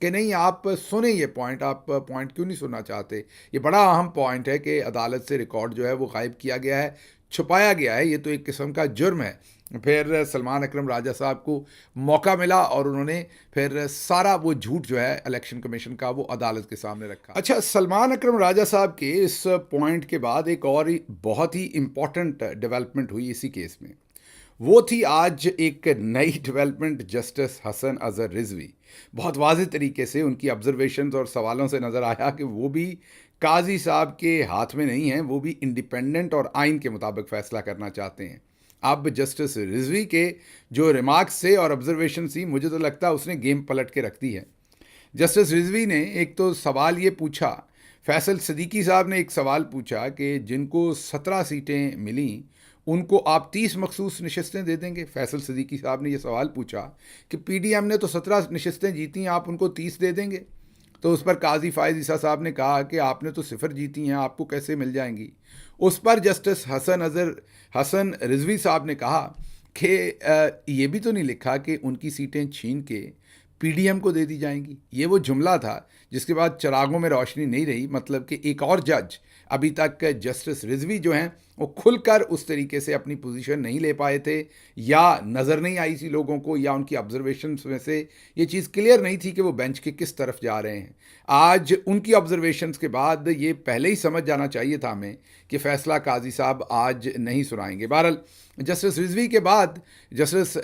کہ نہیں آپ سنیں یہ پوائنٹ، آپ پوائنٹ کیوں نہیں سننا چاہتے؟ یہ بڑا اہم پوائنٹ ہے کہ عدالت سے ریکارڈ جو ہے وہ غائب کیا گیا ہے، چھپایا گیا ہے، یہ تو ایک قسم کا جرم ہے۔ پھر سلمان اکرم راجہ صاحب کو موقع ملا اور انہوں نے پھر سارا وہ جھوٹ جو ہے الیکشن کمیشن کا وہ عدالت کے سامنے رکھا۔ اچھا، سلمان اکرم راجہ صاحب کے اس پوائنٹ کے بعد ایک اور بہت ہی امپورٹنٹ ڈیولپمنٹ ہوئی اسی کیس میں، وہ تھی آج ایک نئی ڈیولپمنٹ۔ جسٹس حسن اظہر رضوی بہت واضح طریقے سے ان کی آبزرویشنز اور سوالوں سے نظر آیا کہ وہ بھی قاضی صاحب کے ہاتھ میں نہیں ہیں، وہ بھی انڈیپینڈنٹ اور آئین کے مطابق فیصلہ کرنا چاہتے ہیں۔ اب جسٹس رضوی کے جو ریمارکس تھے اور آبزرویشن تھی، مجھے تو لگتا ہے اس نے گیم پلٹ کے رکھ دی ہے۔ جسٹس رضوی نے ایک تو سوال یہ پوچھا، فیصل صدیقی صاحب نے ایک سوال پوچھا کہ جن کو 17 سیٹیں ملیں ان کو آپ 30 مخصوص نشستیں دے دیں گے؟ فیصل صدیقی صاحب نے یہ سوال پوچھا کہ پی ڈی ایم نے تو 17 نشستیں جیتی ہیں، آپ ان کو 30 دے دیں گے؟ تو اس پر قاضی فائز عیسیٰ صاحب نے کہا کہ آپ نے تو 0 جیتی ہیں، آپ کو کیسے مل جائیں گی؟ اس پر جسٹس حسن رضوی صاحب نے کہا کہ یہ بھی تو نہیں لکھا کہ ان کی سیٹیں چھین کے پی ڈی ایم کو دے دی جائیں گی۔ یہ وہ جملہ تھا جس کے بعد چراغوں میں روشنی نہیں رہی، مطلب کہ ایک اور جج ابھی تک جسٹس رضوی جو ہیں وہ کھل کر اس طریقے سے اپنی پوزیشن نہیں لے پائے تھے، یا نظر نہیں آئی تھی لوگوں کو، یا ان کی آبزرویشنز میں سے یہ چیز کلیئر نہیں تھی کہ وہ بینچ کے کس طرف جا رہے ہیں۔ آج ان کی آبزرویشنز کے بعد یہ پہلے ہی سمجھ جانا چاہیے تھا ہمیں کہ فیصلہ قاضی صاحب آج نہیں سنائیں گے۔ بہرحال جسٹس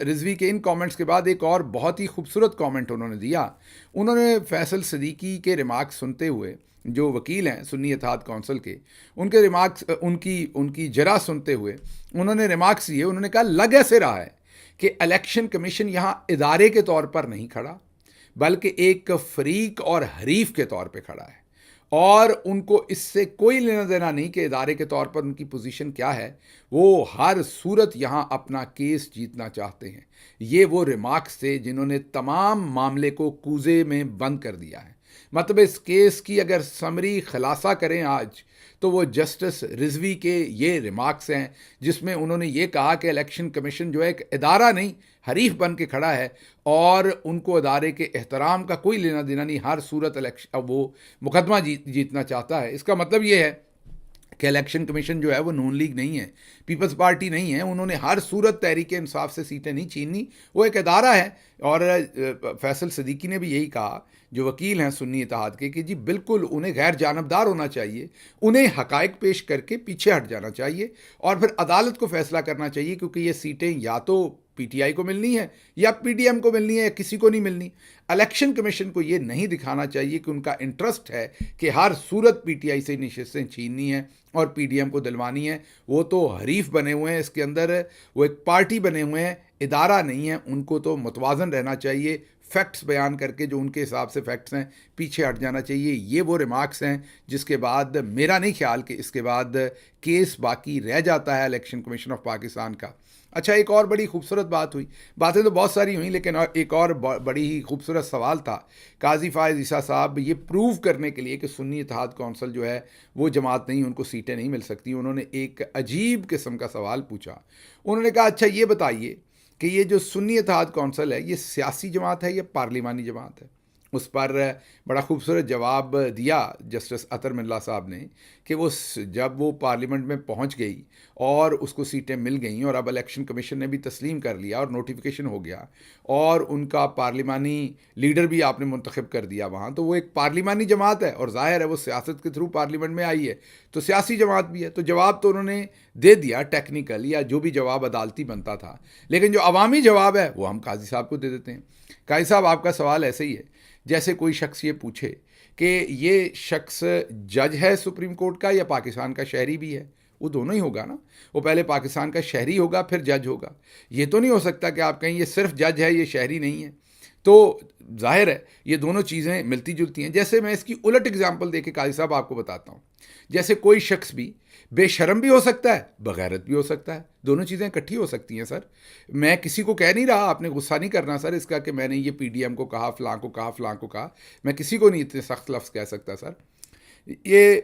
رضوی کے ان کامنٹس کے بعد ایک اور بہت ہی خوبصورت کامنٹ انہوں نے دیا۔ انہوں نے فیصل صدیقی کے ریمارکس سنتے ہوئے، جو وکیل ہیں سنی اتحاد کونسل کے، ان کے ریمارکس، ان کی جرح سنتے ہوئے انہوں نے ریمارکس دیے۔ انہوں نے کہا لگ ایسے رہا ہے کہ الیکشن کمیشن یہاں ادارے کے طور پر نہیں کھڑا بلکہ ایک فریق اور حریف کے طور پہ کھڑا ہے، اور ان کو اس سے کوئی لینا دینا نہیں کہ ادارے کے طور پر ان کی پوزیشن کیا ہے، وہ ہر صورت یہاں اپنا کیس جیتنا چاہتے ہیں۔ یہ وہ ریمارکس تھے جنہوں نے تمام معاملے کو کوزے میں بند کر دیا ہے۔ مطلب اس کیس کی اگر سمری خلاصہ کریں آج تو وہ جسٹس رضوی کے یہ ریمارکس ہیں، جس میں انہوں نے یہ کہا کہ الیکشن کمیشن جو ہے ایک ادارہ نہیں، حریف بن کے کھڑا ہے، اور ان کو ادارے کے احترام کا کوئی لینا دینا نہیں، ہر صورت وہ مقدمہ جیتنا چاہتا ہے۔ اس کا مطلب یہ ہے کہ الیکشن کمیشن جو ہے وہ نون لیگ نہیں ہے، پیپلز پارٹی نہیں ہے، انہوں نے ہر صورت تحریک انصاف سے سیٹیں نہیں چھیننی، وہ ایک ادارہ ہے۔ اور فیصل صدیقی نے بھی یہی کہا، جو وکیل ہیں سنی اتحاد کے، کہ جی بالکل انہیں غیر جانبدار ہونا چاہیے، انہیں حقائق پیش کر کے پیچھے ہٹ جانا چاہیے اور پھر عدالت کو فیصلہ کرنا چاہیے، کیونکہ یہ سیٹیں یا تو پی ٹی آئی کو ملنی ہے یا پی ڈی ایم کو ملنی ہے یا کسی کو نہیں ملنی۔ الیکشن کمیشن کو یہ نہیں دکھانا چاہیے کہ ان کا انٹرسٹ ہے کہ ہر صورت پی ٹی آئی سے نشستیں چھیننی ہیں اور پی ڈی ایم کو دلوانی ہے۔ وہ تو حریف بنے ہوئے ہیں اس کے اندر، وہ ایک پارٹی بنے ہوئے ہیں، ادارہ نہیں ہے۔ ان کو تو متوازن رہنا چاہیے، فیکٹس بیان کر کے جو ان کے حساب سے فیکٹس ہیں پیچھے ہٹ جانا چاہیے۔ یہ وہ ریمارکس ہیں جس کے بعد میرا نہیں خیال کہ اس کے بعد کیس باقی رہ جاتا ہے الیکشن کمیشن آف پاکستان کا۔ اچھا، ایک اور بڑی خوبصورت بات ہوئی، باتیں تو بہت ساری ہوئیں لیکن ایک اور بڑی ہی خوبصورت سوال تھا۔ قاضی فائز عیسیٰ صاحب یہ پروو کرنے کے لیے کہ سنی اتحاد کونسل جو ہے وہ جماعت نہیں، ان کو سیٹیں نہیں مل سکتی، انہوں نے ایک عجیب قسم کا سوال پوچھا۔ انہوں نے کہا اچھا یہ بتائیے کہ یہ جو سنی اتحاد کونسل ہے یہ سیاسی جماعت ہے یا پارلیمانی جماعت ہے؟ اس پر بڑا خوبصورت جواب دیا جسٹس اطہر من اللہ صاحب نے کہ جب وہ پارلیمنٹ میں پہنچ گئی اور اس کو سیٹیں مل گئیں اور اب الیکشن کمیشن نے بھی تسلیم کر لیا اور نوٹیفیکیشن ہو گیا اور ان کا پارلیمانی لیڈر بھی آپ نے منتخب کر دیا وہاں، تو وہ ایک پارلیمانی جماعت ہے اور ظاہر ہے وہ سیاست کے تھرو پارلیمنٹ میں آئی ہے تو سیاسی جماعت بھی ہے۔ تو جواب تو انہوں نے دے دیا ٹیکنیکل یا جو بھی جواب عدالتی بنتا تھا، لیکن جو عوامی جواب ہے وہ ہم قاضی صاحب کو دے دیتے ہیں۔ قاضی صاحب آپ کا سوال ایسے ہی ہے جیسے کوئی شخص یہ پوچھے کہ یہ شخص جج ہے سپریم کورٹ کا یا پاکستان کا شہری بھی ہے؟ وہ دونوں ہی ہوگا نا، وہ پہلے پاکستان کا شہری ہوگا پھر جج ہوگا۔ یہ تو نہیں ہو سکتا کہ آپ کہیں یہ صرف جج ہے یہ شہری نہیں ہے۔ تو ظاہر ہے یہ دونوں چیزیں ملتی جلتی ہیں۔ جیسے میں اس کی الٹ اگزامپل دے کے قاضی صاحب آپ کو بتاتا ہوں، جیسے کوئی شخص بھی بے شرم بھی ہو سکتا ہے، بغیرت بھی ہو سکتا ہے، دونوں چیزیں اکٹھی ہو سکتی ہیں۔ سر میں کسی کو کہہ نہیں رہا، آپ نے غصہ نہیں کرنا سر اس کا کہ میں نے یہ پی ڈی ایم کو کہا، فلاں کو کہا، فلاں کو کہا، میں کسی کو نہیں اتنے سخت لفظ کہہ سکتا سر۔ یہ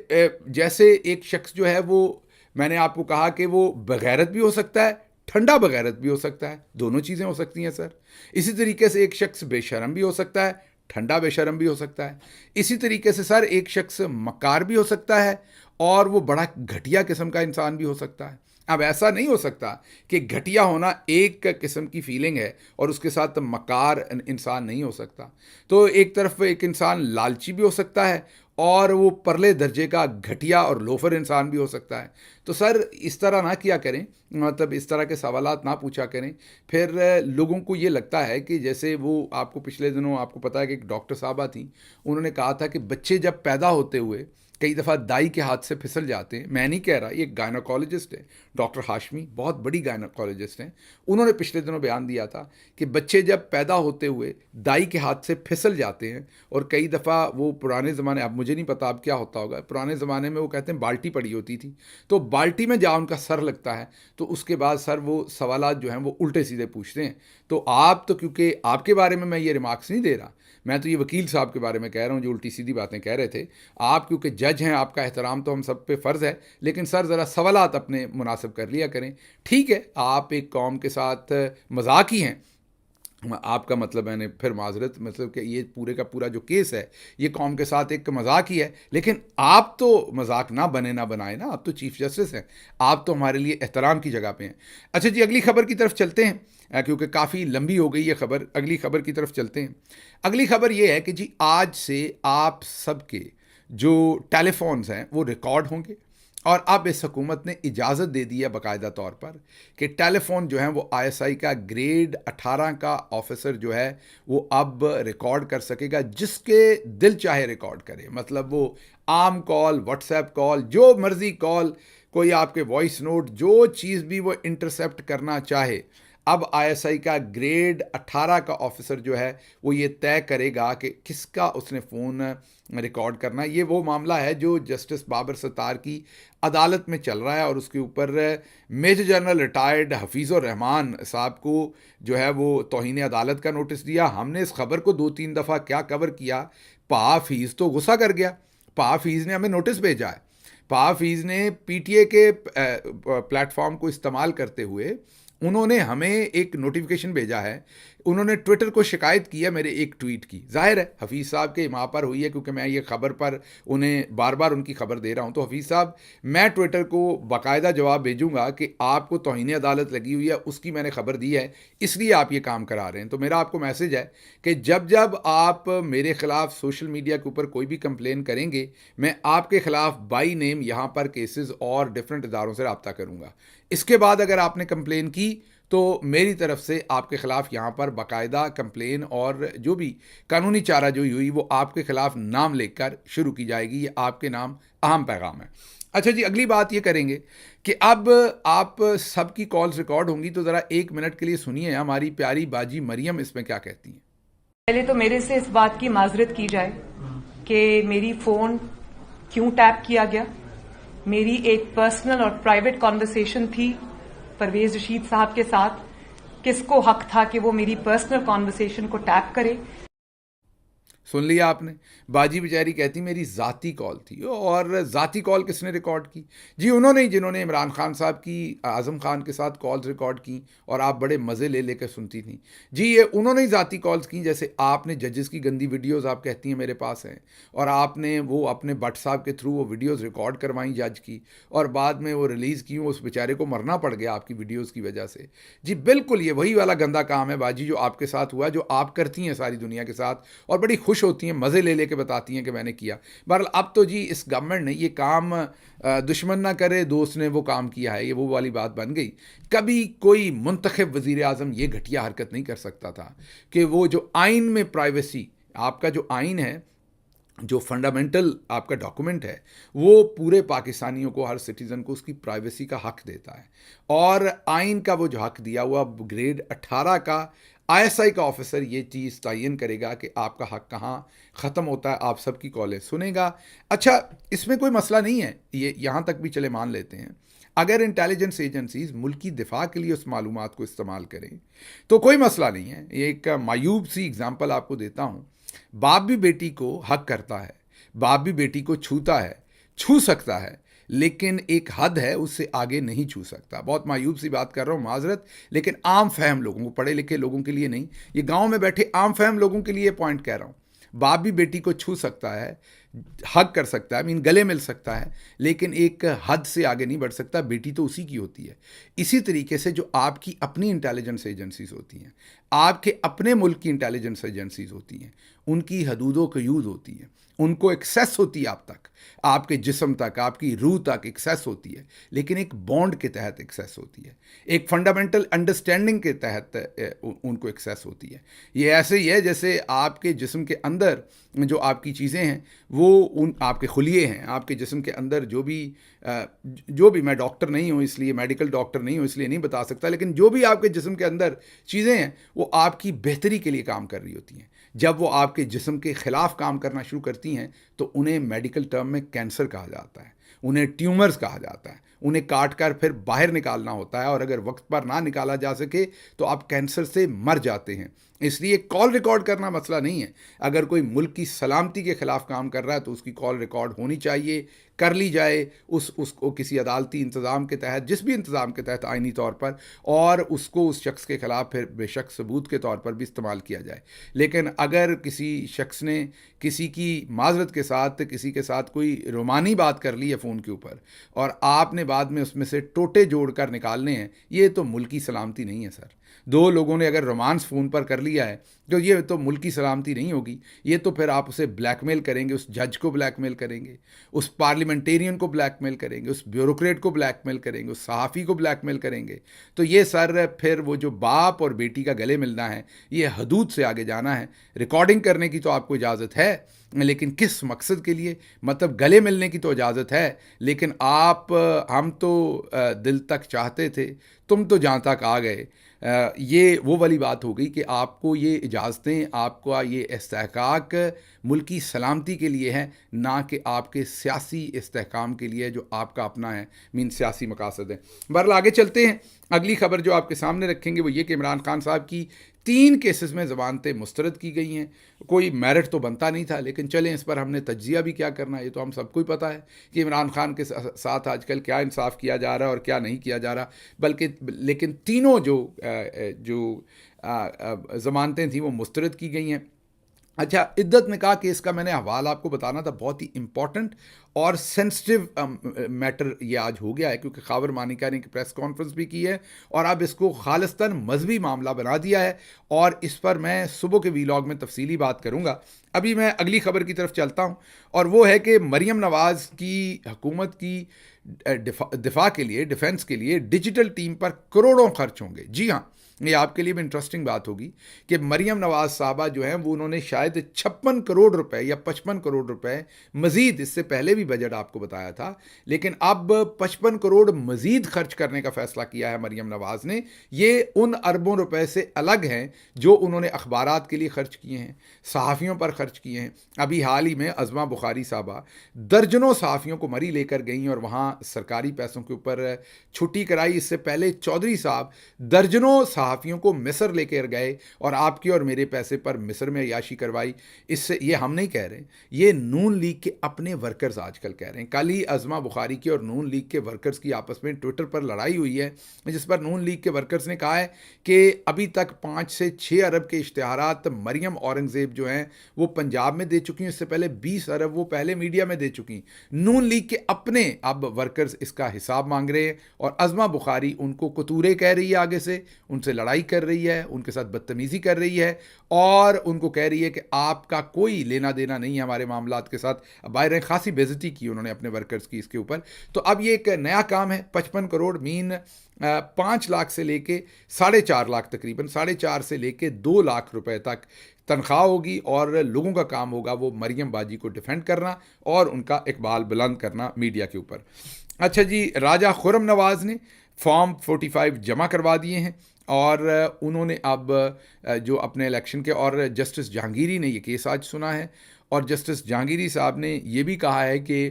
جیسے ایک شخص جو ہے وہ میں نے آپ کو کہا کہ وہ بغیرت بھی ہو سکتا ہے، ٹھنڈا بغیرت بھی ہو سکتا ہے، دونوں چیزیں ہو سکتی ہیں سر۔ اسی طریقے سے ایک شخص بے شرم بھی ہو سکتا ہے، ٹھنڈا بے شرم بھی ہو سکتا ہے. اسی طریقے سے سر ایک شخص مکار بھی ہو سکتا ہے اور وہ بڑا گھٹیا قسم کا انسان بھی ہو سکتا ہے. اب ایسا نہیں ہو سکتا کہ گھٹیا ہونا ایک قسم کی فیلنگ ہے اور اس کے ساتھ مکار انسان نہیں ہو سکتا. تو ایک طرف ایک انسان لالچی بھی ہو سکتا ہے اور وہ پرلے درجے کا گھٹیا اور لوفر انسان بھی ہو سکتا ہے. تو سر اس طرح نہ کیا کریں, مطلب اس طرح کے سوالات نہ پوچھا کریں. پھر لوگوں کو یہ لگتا ہے کہ جیسے وہ آپ کو پچھلے دنوں آپ کو پتا ہے کہ ایک ڈاکٹر صاحبہ تھیں, انہوں نے کہا تھا کہ بچے جب پیدا ہوتے ہوئے کئی دفعہ دائی کے ہاتھ سے پھسل جاتے ہیں. میں نہیں کہہ رہا, یہ گائنوکالوجسٹ ہے ڈاکٹر ہاشمی, بہت بڑی گائنوکالوجسٹ ہیں. انہوں نے پچھلے دنوں بیان دیا تھا کہ بچے جب پیدا ہوتے ہوئے دائی کے ہاتھ سے پھسل جاتے ہیں اور کئی دفعہ وہ پرانے زمانے, اب مجھے نہیں پتا اب کیا ہوتا ہوگا, پرانے زمانے میں وہ کہتے ہیں بالٹی پڑی ہوتی تھی, تو بالٹی میں جا ان کا سر لگتا ہے تو اس کے بعد سر وہ سوالات جو ہیں وہ الٹے سیدھے پوچھتے ہیں. تو آپ تو, کیونکہ آپ کے بارے میں یہ ریمارکس نہیں دے رہا, میں تو یہ وکیل صاحب کے بارے میں کہہ رہا ہوں جو الٹی سیدھی باتیں کہہ رہے تھے. آپ کیونکہ جج ہیں, آپ کا احترام تو ہم سب پہ فرض ہے, لیکن سر ذرا سوالات اپنے مناسب کر لیا کریں. ٹھیک ہے, آپ ایک قوم کے ساتھ مذاق ہی ہیں, آپ کا مطلب میں نے پھر معذرت, مطلب کہ یہ پورے کا پورا جو کیس ہے یہ قوم کے ساتھ ایک مذاق ہی ہے, لیکن آپ تو مذاق نہ بنے نہ بنائے نا, آپ تو چیف جسٹس ہیں, آپ تو ہمارے لیے احترام کی جگہ پہ ہیں. اچھا جی, اگلی خبر کی طرف چلتے ہیں کیونکہ کافی لمبی ہو گئی یہ خبر. اگلی خبر کی طرف چلتے ہیں. اگلی خبر یہ ہے کہ جی آج سے آپ سب کے جو ٹیلی فونز ہیں وہ ریکارڈ ہوں گے, اور اب اس حکومت نے اجازت دے دی ہے باقاعدہ طور پر کہ ٹیلی فون جو ہیں وہ ISI کا گریڈ 18 کا آفیسر جو ہے وہ اب ریکارڈ کر سکے گا, جس کے دل چاہے ریکارڈ کرے. مطلب وہ عام کال, واٹس ایپ کال, جو مرضی کال, کوئی آپ کے وائس نوٹ, جو چیز بھی وہ انٹرسیپٹ کرنا چاہے, اب ISI کا گریڈ 18 کا آفیسر جو ہے وہ یہ طے کرے گا کہ کس کا اس نے فون ریکارڈ کرنا. یہ وہ معاملہ ہے جو جسٹس بابر ستار کی عدالت میں چل رہا ہے, اور اس کے اوپر میجر جنرل ریٹائرڈ حفیظ الرحمان صاحب کو جو ہے وہ توہین عدالت کا نوٹس دیا. ہم نے اس خبر کو 2-3 دفعہ کیا کور کیا, پا حفیظ تو غصہ کر گیا. پا حفیظ نے ہمیں نوٹس بھیجا ہے. پا حفیظ نے PTI کے پلیٹ فارم کو استعمال کرتے ہوئے انہوں نے ہمیں ایک نوٹیفیکیشن بھیجا ہے. انہوں نے ٹویٹر کو شکایت کی ہے میرے ایک ٹویٹ کی. ظاہر ہے حفیظ صاحب کے وہاں پر ہوئی ہے, کیونکہ میں یہ خبر پر انہیں بار بار ان کی خبر دے رہا ہوں. تو حفیظ صاحب, میں ٹویٹر کو باقاعدہ جواب بھیجوں گا کہ آپ کو توہین عدالت لگی ہوئی ہے, اس کی میں نے خبر دی ہے, اس لیے آپ یہ کام کرا رہے ہیں. تو میرا آپ کو میسج ہے کہ جب جب آپ میرے خلاف سوشل میڈیا کے اوپر کوئی بھی کمپلین کریں گے, میں آپ کے خلاف بائی نیم یہاں پر کیسز اور ڈفرینٹ اداروں سے رابطہ کروں گا. اس کے بعد اگر آپ نے کمپلین کی تو میری طرف سے آپ کے خلاف یہاں پر باقاعدہ کمپلین اور جو بھی قانونی چارہ جو ہوئی وہ آپ کے خلاف نام لے کر شروع کی جائے گی. یہ آپ کے نام اہم پیغام ہے. اچھا جی, اگلی بات یہ کریں گے کہ اب آپ سب کی کالز ریکارڈ ہوں گی, تو ذرا 1 منٹ کے لیے سنیے ہماری پیاری باجی مریم اس میں کیا کہتی ہیں. پہلے تو میرے سے اس بات کی معذرت کی جائے کہ میری فون کیوں ٹیپ کیا گیا. میری ایک پرسنل اور پرائیویٹ کانورسیشن تھی پرویز رشید صاحب کے ساتھ. کس کو حق تھا کہ وہ میری پرسنل کانورسیشن کو ٹیپ کرے. سن لیا آپ نے, باجی بیچاری کہتی میری ذاتی کال تھی. اور ذاتی کال کس نے ریکارڈ کی؟ جی انہوں نے, جنہوں نے عمران خان صاحب کی اعظم خان کے ساتھ کالز ریکارڈ کی اور آپ بڑے مزے لے لے کر سنتی تھیں. جی یہ انہوں نے ہی ذاتی کالز کی. جیسے آپ نے ججز کی گندی ویڈیوز آپ کہتی ہیں میرے پاس ہیں, اور آپ نے وہ اپنے بٹ صاحب کے تھرو وہ ویڈیوز ریکارڈ کروائیں جج کی, اور بعد میں وہ ریلیز کی. اس بیچارے کو مرنا پڑ گیا آپ کی ویڈیوز کی وجہ سے. جی بالکل یہ وہی والا گندا کام ہے باجی جو آپ کے ساتھ ہوا, جو آپ کرتی ہیں ساری دنیا کے ساتھ, اور بڑی خوش ہوتی ہیں, مزے لے لے کے بتاتی ہیں کہ میں نے کیا. بہرحال اب تو جی اس گورنمنٹ نے یہ کام دشمن نہ کرے دوست نے وہ کام کیا ہے, یہ وہ والی بات بن گئی. کبھی کوئی منتخب وزیر اعظم یہ گھٹیا حرکت نہیں کر سکتا تھا کہ وہ جو آئین میں پرائیویسی, آپ کا جو آئین ہے, جو فنڈامنٹل آپ کا ڈاکومنٹ ہے, وہ پورے پاکستانیوں کو, ہر سٹیزن کو اس کی پرائیویسی کا حق دیتا ہے. اور آئین کا وہ جو حق دیا ہوا گریڈ 18 کا ISI کا آفیسر یہ چیز تعین کرے گا کہ آپ کا حق کہاں ختم ہوتا ہے, آپ سب کی کالیں سنے گا. اچھا اس میں کوئی مسئلہ نہیں ہے, یہ یہاں تک بھی چلے مان لیتے ہیں اگر انٹیلیجنس ایجنسیز ملکی دفاع کے لیے اس معلومات کو استعمال کریں تو کوئی مسئلہ نہیں ہے. یہ ایک معیوب سی اگزامپل آپ کو دیتا ہوں. باپ بھی بیٹی کو حق کرتا ہے, باپ بھی بیٹی کو چھوتا ہے, چھو سکتا ہے, لیکن ایک حد ہے, اس سے آگے نہیں چھو سکتا. بہت معیوب سی بات کر رہا ہوں, معذرت, لیکن عام فہم لوگوں کو, پڑھے لکھے لوگوں کے لیے نہیں, یہ گاؤں میں بیٹھے عام فہم لوگوں کے لیے پوائنٹ کہہ رہا ہوں. باپ بھی بیٹی کو چھو سکتا ہے, حق کر سکتا ہے, گلے مل سکتا ہے, لیکن ایک حد سے آگے نہیں بڑھ سکتا. بیٹی تو اسی کی ہوتی ہے. اسی طریقے سے جو آپ کی اپنی انٹیلیجنس ایجنسیز ہوتی ہیں, آپ کے اپنے ملک کی انٹیلیجنس ایجنسیز ہوتی ہیں, ان کی حدود و قیود ہوتی ہیں, ان کو ایکسیس ہوتی ہے آپ تک, آپ کے جسم تک, آپ کی روح تک ایکسیس ہوتی ہے, لیکن ایک بانڈ کے تحت ایکسیس ہوتی ہے, ایک فنڈامنٹل انڈرسٹینڈنگ کے تحت ان کو ایکسیس ہوتی ہے. یہ ایسے ہی ہے جیسے آپ کے جسم کے اندر جو آپ کی چیزیں ہیں وہ آپ کے خلیے ہیں, آپ کے جسم کے اندر جو بھی میں ڈاکٹر نہیں ہوں, اس لیے میڈیکل ڈاکٹر نہیں ہوں, اس لیے نہیں بتا سکتا, لیکن جو بھی آپ کے جسم کے اندر چیزیں ہیں وہ آپ کی بہتری کے لیے کام کر رہی ہوتی ہیں. جب وہ آپ کے جسم کے خلاف کام کرنا شروع کرتی ہیں تو انہیں میڈیکل ٹرم میں کینسر کہا جاتا ہے, انہیں ٹیومرز کہا جاتا ہے, انہیں کاٹ کر پھر باہر نکالنا ہوتا ہے, اور اگر وقت پر نہ نکالا جا سکے تو آپ کینسر سے مر جاتے ہیں. اس لیے کال ریکارڈ کرنا مسئلہ نہیں ہے. اگر کوئی ملک کی سلامتی کے خلاف کام کر رہا ہے تو اس کی کال ریکارڈ ہونی چاہیے, کر لی جائے اس کو کسی عدالتی انتظام کے تحت, جس بھی انتظام کے تحت آئینی طور پر, اور اس کو اس شخص کے خلاف پھر بے شک ثبوت کے طور پر بھی استعمال کیا جائے. لیکن اگر کسی شخص نے کسی کی معذرت کے ساتھ کسی کے ساتھ کوئی رومانی بات کر لی ہے فون کے اوپر, اور آپ نے بعد میں اس میں سے ٹوٹے جوڑ کر نکالنے ہیں, یہ تو ملکی سلامتی نہیں ہے سر. دو لوگوں نے اگر رومانس فون پر کر لیا ہے تو یہ تو ملکی سلامتی نہیں ہوگی. یہ تو پھر آپ اسے بلیک میل کریں گے, اس جج کو بلیک میل کریں گے, اس پارلیمنٹیرین کو بلیک میل کریں گے, اس بیوروکریٹ کو بلیک میل کریں گے, اس صحافی کو بلیک میل کریں گے. تو یہ سر پھر وہ جو باپ اور بیٹی کا گلے ملنا ہے, یہ حدود سے آگے جانا ہے. ریکارڈنگ کرنے کی تو آپ کو اجازت ہے, لیکن کس مقصد کے لیے؟ مطلب گلے ملنے کی تو اجازت ہے, لیکن ہم تو دل تک چاہتے تھے, تم تو جہاں تک آ گئے. یہ وہ والی بات ہو گئی کہ آپ کو یہ اجازتیں, آپ کا یہ استحقاق ملکی سلامتی کے لیے ہے, نہ کہ آپ کے سیاسی استحکام کے لیے جو آپ کا اپنا ہے, سیاسی مقاصد ہے. بہرحال آگے چلتے ہیں. اگلی خبر جو آپ کے سامنے رکھیں گے وہ یہ کہ عمران خان صاحب کی 3 کیسز میں ضمانتیں مسترد کی گئی ہیں. کوئی میرٹ تو بنتا نہیں تھا, لیکن چلیں اس پر ہم نے تجزیہ بھی کیا کرنا ہے. یہ تو ہم سب کو ہی پتہ ہے کہ عمران خان کے ساتھ آج کل کیا انصاف کیا جا رہا ہے اور کیا نہیں کیا جا رہا, لیکن تینوں جو ضمانتیں تھیں وہ مسترد کی گئی ہیں. اچھا, عدت نکاح کیس کا میں نے حوالہ آپ کو بتانا تھا, بہت ہی امپورٹنٹ اور سینسٹیو میٹر یہ آج ہو گیا ہے, کیونکہ خاور مانیکا نے ایک پریس کانفرنس بھی کی ہے اور اب اس کو خالصتاً مذہبی معاملہ بنا دیا ہے, اور اس پر میں صبح کے ویلاگ میں تفصیلی بات کروں گا. ابھی میں اگلی خبر کی طرف چلتا ہوں, اور وہ ہے کہ مریم نواز کی حکومت کی دفاع کے لیے, ڈیفنس کے لیے ڈیجیٹل ٹیم پر کروڑوں خرچ ہوں گے. جی ہاں, یہ آپ کے لیے بھی انٹرسٹنگ بات ہوگی کہ مریم نواز صاحبہ جو ہیں وہ انہوں نے شاید 56 کروڑ روپے یا 55 کروڑ روپے مزید, اس سے پہلے بھی بجٹ آپ کو بتایا تھا, لیکن اب 55 کروڑ مزید خرچ کرنے کا فیصلہ کیا ہے مریم نواز نے. یہ ان اربوں روپے سے الگ ہیں جو انہوں نے اخبارات کے لیے خرچ کیے ہیں, صحافیوں پر خرچ کیے ہیں. ابھی حال ہی میں عظمہ بخاری صاحبہ درجنوں صحافیوں کو مری لے کر گئیں اور وہاں سرکاری پیسوں کے اوپر چھٹی کرائی. اس سے پہلے چودھری صاحب درجنوں صحافیوں کو مصر لے کر گئے اور آپ کے اور میرے پیسے پر مصر میں عیاشی کروائی. اس سے یہ ہم نہیں کہہ رہے, یہ نون لیگ کے اپنے ورکرز آج کل کہہ رہے ہیں. کل ہی عظمہ بخاری کی اور نون لیگ کے ورکرز کی آپس میں ٹویٹر پر لڑائی ہوئی ہے, جس پر نون لیگ کے ورکرز نے کہا ہے کہ ابھی تک 5 سے 6 ارب کے اشتہارات مریم اورنگزیب جو ہیں وہ پنجاب میں دے چکی ہیں, اس سے پہلے 20 ارب وہ پہلے میڈیا میں دے چکی. نون لیگ کے اپنے اب ورکرز اس کا حساب مانگ رہے ہیں, اور عظمہ بخاری ان کو قطورے کہہ رہی ہے, آگے سے ان سے لڑائی کر رہی ہے, ان کے ساتھ بدتمیزی کر رہی ہے, اور ان کو کہہ رہی ہے کہ آپ کا کوئی لینا دینا نہیں ہے ہمارے معاملات کے ساتھ. باہر خاصی بےزتی کی انہوں نے اپنے ورکرز کی اس کے اوپر. تو اب یہ ایک نیا کام ہے. 55 کروڑ 5 لاکھ سے لے کے 4.5 لاکھ, تقریباً 4.5 سے لے کے 2 لاکھ روپے تک تنخواہ ہوگی, اور لوگوں کا کام ہوگا وہ مریم باجی کو ڈیفینڈ کرنا اور ان کا اقبال بلند کرنا میڈیا کے اوپر. اچھا جی, راجہ خرم نواز نے فارم 45 جمع کروا دیے ہیں, اور انہوں نے اب جو اپنے الیکشن کے, اور جسٹس جہانگیری نے یہ کیس آج سنا ہے, اور جسٹس جہانگیری صاحب نے یہ بھی کہا ہے کہ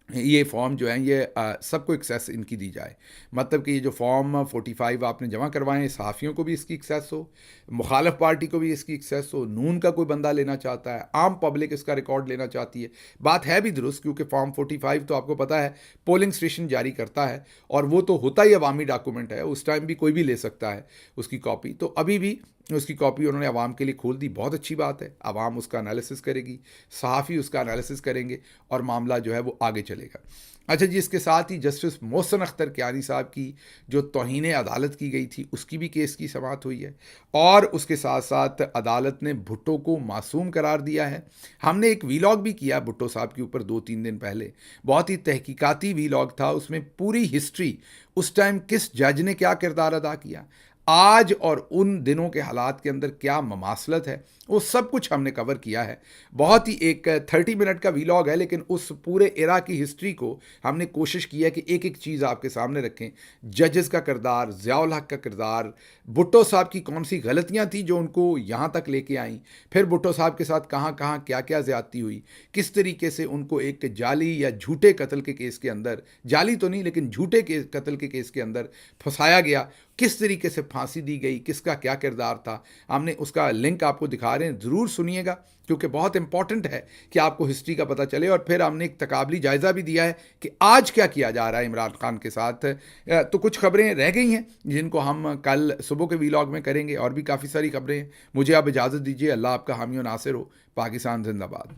یہ فارم جو ہیں یہ سب کو ایکسیس ان کی دی جائے. مطلب کہ یہ جو فارم 45 آپ نے جمع کروائے ہیں, صحافیوں کو بھی اس کی ایکسیس ہو, مخالف پارٹی کو بھی اس کی ایکسیس ہو, نون کا کوئی بندہ لینا چاہتا ہے, عام پبلک اس کا ریکارڈ لینا چاہتی ہے. بات ہے بھی درست, کیونکہ فارم 45 تو آپ کو پتہ ہے پولنگ اسٹیشن جاری کرتا ہے, اور وہ تو ہوتا ہی عوامی ڈاکومنٹ ہے, اس ٹائم بھی کوئی بھی لے سکتا ہے اس کی کاپی. تو ابھی بھی اس کی کاپی انہوں نے عوام کے لیے کھول دی, بہت اچھی بات ہے. عوام اس کا انالیسس کرے گی, صحافی اس کا انالیسس کریں گے اور معاملہ جو ہے وہ آگے چلے گا. اچھا جی, اس کے ساتھ ہی جسٹس محسن اختر کیانی صاحب کی جو توہین عدالت کی گئی تھی اس کی بھی کیس کی سماعت ہوئی ہے, اور اس کے ساتھ ساتھ عدالت نے بھٹو کو معصوم قرار دیا ہے. ہم نے ایک ویلاگ بھی کیا بھٹو صاحب کے اوپر 2-3 دن پہلے, بہت ہی تحقیقاتی ویلاگ تھا, اس میں پوری ہسٹری, اس ٹائم کس جج نے کیا کردار ادا کیا, آج اور ان دنوں کے حالات کے اندر کیا مماثلت ہے, وہ سب کچھ ہم نے کور کیا ہے. بہت ہی ایک 30 منٹ کا ویلاگ ہے, لیکن اس پورے ایرا کی ہسٹری کو ہم نے کوشش کی ہے کہ ایک ایک چیز آپ کے سامنے رکھیں. ججز کا کردار, ضیاء الحق کا کردار, بھٹو صاحب کی کون سی غلطیاں تھیں جو ان کو یہاں تک لے کے آئیں, پھر بھٹو صاحب کے ساتھ کہاں کہاں کیا کیا زیادتی ہوئی, کس طریقے سے ان کو ایک جعلی یا جھوٹے قتل کے کیس کے اندر, جعلی تو نہیں لیکن جھوٹے قتل کے کیس کے اندر پھنسایا گیا, کس طریقے سے پھانسی دی گئی, کس کا کیا کردار تھا. ہم نے اس کا لنک آپ کو دکھا رہے ہیں, ضرور سنیے گا کیونکہ بہت امپورٹنٹ ہے کہ آپ کو ہسٹری کا پتہ چلے. اور پھر ہم نے ایک تقابلی جائزہ بھی دیا ہے کہ آج کیا کیا جا رہا ہے عمران خان کے ساتھ. تو کچھ خبریں رہ گئی ہیں جن کو ہم کل صبح کے ویلاگ میں کریں گے, اور بھی کافی ساری خبریں ہیں. مجھے آپ اجازت دیجیے, اللہ آپ کا حامی و ناصر ہو. پاکستان زندہ باد.